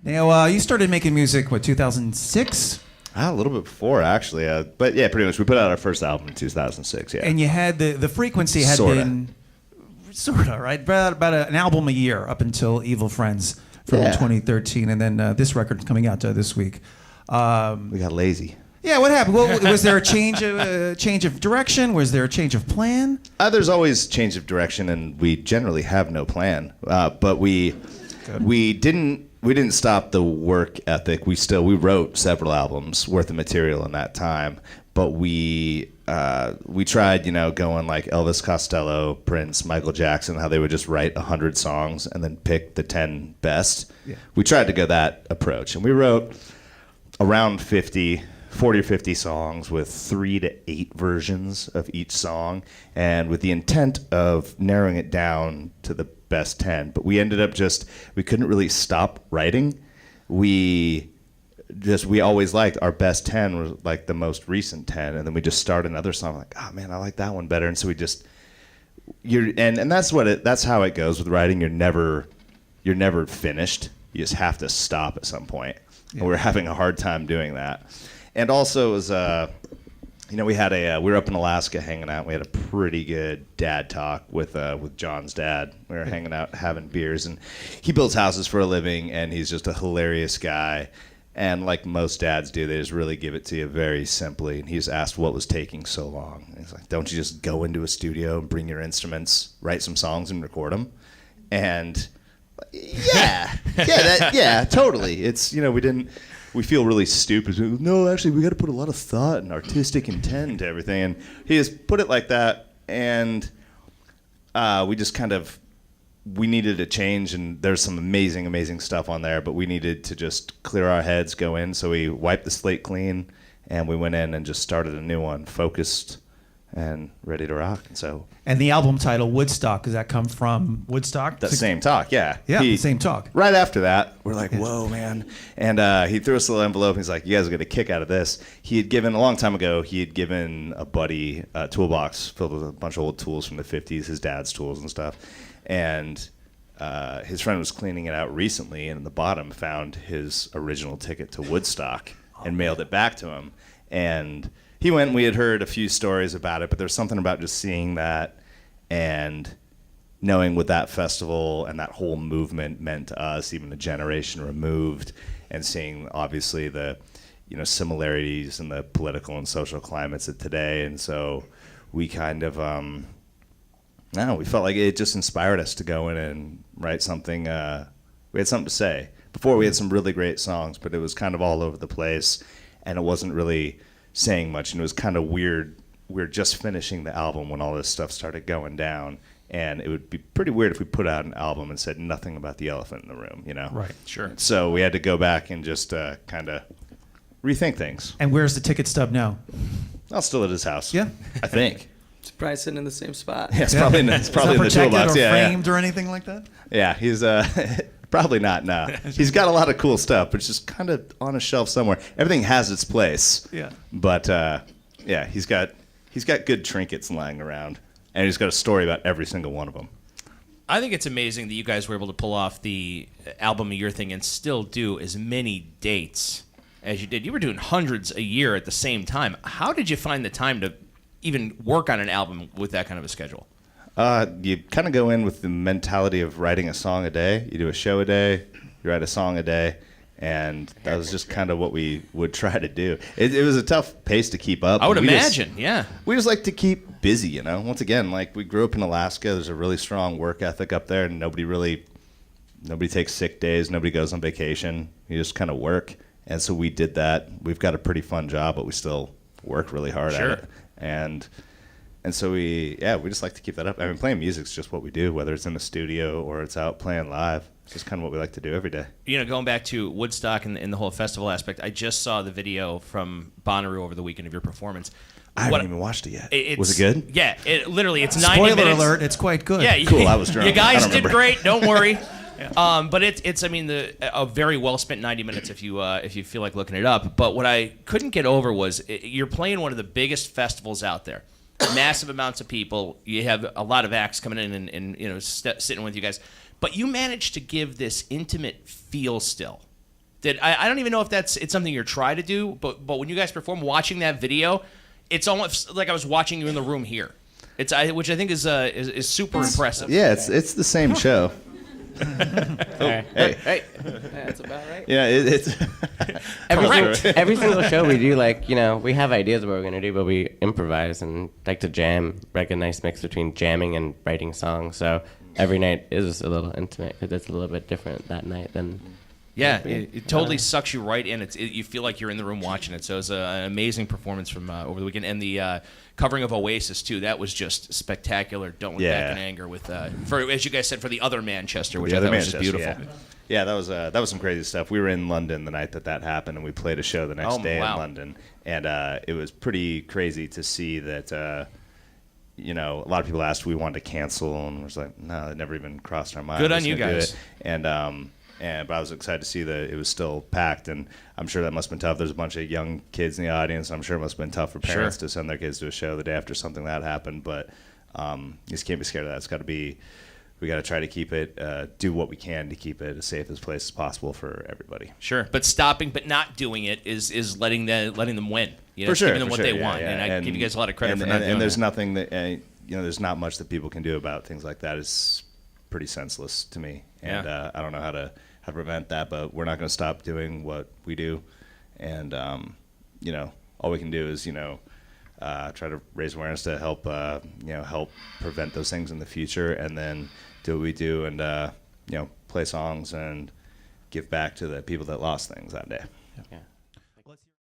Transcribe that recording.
Now, you started making music, 2006? A little bit before, actually. But yeah, pretty much. We put out our first album in 2006, yeah. And you had the frequency had been... Sort of, right? About an album a year up until Evil Friends from 2013. And then this record's coming out this week. We got lazy. Yeah, what happened? Well, was there a change of direction? Was there a change of plan? There's always change of direction, and we generally have no plan. But we didn't stop the work ethic. We wrote several albums worth of material in that time. But we tried, going like Elvis Costello, Prince, Michael Jackson, how they would just write 100 songs and then pick the 10 best. Yeah. We tried to go that approach, and we wrote around 40 or 50 songs with 3 to 8 versions of each song, and with the intent of narrowing it down to the best 10. But we ended up we couldn't really stop writing. We always liked our best 10 was like the most recent 10, and then we just start another song like, oh man, I like that one better. And so and that's how it goes with writing. You're never finished. You just have to stop at some point. Yeah. And we're having a hard time doing that. And also, it was, we were up in Alaska hanging out. We had a pretty good dad talk with John's dad. We were hanging out, having beers, and he builds houses for a living, and he's just a hilarious guy. And like most dads do, they just really give it to you very simply. And he's asked what was taking so long. And he's like, don't you just go into a studio and bring your instruments, write some songs, and record them? And totally. It's, we feel really stupid. No, actually, we got to put a lot of thought and artistic intent into everything. And he just put it like that. And we just we needed a change, and there's some amazing, amazing stuff on there, but we needed to just clear our heads, go in. So we wiped the slate clean, and we went in and just started a new one, focused and ready to rock. And the album title, Woodstock, does that come from Woodstock? The same talk, yeah. Yeah, the same talk. Right after that, we're like, whoa, man. And he threw us a little envelope, and he's like, you guys will get a kick out of this. A long time ago, he had given a buddy a toolbox filled with a bunch of old tools from the 50s, his dad's tools and stuff. And his friend was cleaning it out recently, and in the bottom found his original ticket to Woodstock and mailed it back to him. And he went, and we had heard a few stories about it, but there's something about just seeing that and knowing what that festival and that whole movement meant to us, even a generation removed, and seeing obviously the similarities in the political and social climates of today. And so we kind of we felt like it just inspired us to go in and write something. We had something to say. Before, we had some really great songs, but it was kind of all over the place, and it wasn't really saying much, and it was kind of weird. We were just finishing the album when all this stuff started going down, and it would be pretty weird if we put out an album and said nothing about the elephant in the room, Right, sure. So we had to go back and just kind of rethink things. And where's the ticket stub now? I'll still at his house. Yeah. I think. It's probably sitting in the same spot. Yeah, it's probably in the toolbox. Or framed or anything like that? Yeah, he's probably not. No, he's got a lot of cool stuff, but it's just kind of on a shelf somewhere. Everything has its place. Yeah. But he's got good trinkets lying around, and he's got a story about every single one of them. I think it's amazing that you guys were able to pull off the album a year thing and still do as many dates as you did. You were doing hundreds a year at the same time. How did you find the time to even work on an album with that kind of a schedule? You kind of go in with the mentality of writing a song a day. You do a show a day, you write a song a day, and that was just kind of what we would try to do. It was a tough pace to keep up. I would imagine, yeah. We just like to keep busy, Once again, like we grew up in Alaska. There's a really strong work ethic up there, and nobody takes sick days. Nobody goes on vacation. You just kind of work. And so we did that. We've got a pretty fun job, but we still work really hard at it. And so we just like to keep that up. I mean, playing music's just what we do, whether it's in the studio or it's out playing live. It's just kind of what we like to do every day. Going back to Woodstock and the whole festival aspect, I just saw the video from Bonnaroo over the weekend of your performance. I haven't even watched it yet. Was it good? Yeah, it's 90 Spoiler minutes. Alert, it's quite good. Yeah, cool, I was drunk. You guys did great, don't worry. Yeah. But it's a very well spent 90 minutes if you feel like looking it up. But what I couldn't get over was you're playing one of the biggest festivals out there, massive amounts of people. You have a lot of acts coming in and sitting with you guys, but you managed to give this intimate feel still. that I don't even know if it's something you're trying to do, but when you guys perform, watching that video, it's almost like I was watching you in the room here. Which I think is super impressive. Yeah, it's the same show. Hey. That's about right. Yeah, it's every single show we do, like, we have ideas of what we're going to do, but we improvise and like to jam, like a nice mix between jamming and writing songs. So every night is a little intimate because it's a little bit different that night than... Yeah, it totally sucks you right in. You feel like you're in the room watching it. So it was an amazing performance from over the weekend. And the covering of Oasis, too, that was just spectacular. Don't Look Back in Anger with, as you guys said, for the other Manchester, which I thought was just beautiful. Yeah, that was some crazy stuff. We were in London the night that happened, and we played a show the next day in London. And it was pretty crazy to see that, a lot of people asked if we wanted to cancel, and I was like, no, it never even crossed our mind. Good on you guys. But I was excited to see that it was still packed, and I'm sure that must have been tough. There's a bunch of young kids in the audience. I'm sure it must have been tough for parents to send their kids to a show the day after something that happened. But you just can't be scared of that. It's got to be. We got to try to keep it, do what we can to keep it as safe as place as possible for everybody. Sure, but stopping, but not doing it is letting them win. For sure, giving them what they yeah, want, yeah. and I give you guys a lot of credit for not doing and there's that. nothing that there's not much that people can do about things like that. It's pretty senseless to me, and I don't know how to prevent that, but we're not going to stop doing what we do, and all we can do is try to raise awareness to help help prevent those things in the future, and then do what we do, and play songs and give back to the people that lost things that day. Yeah.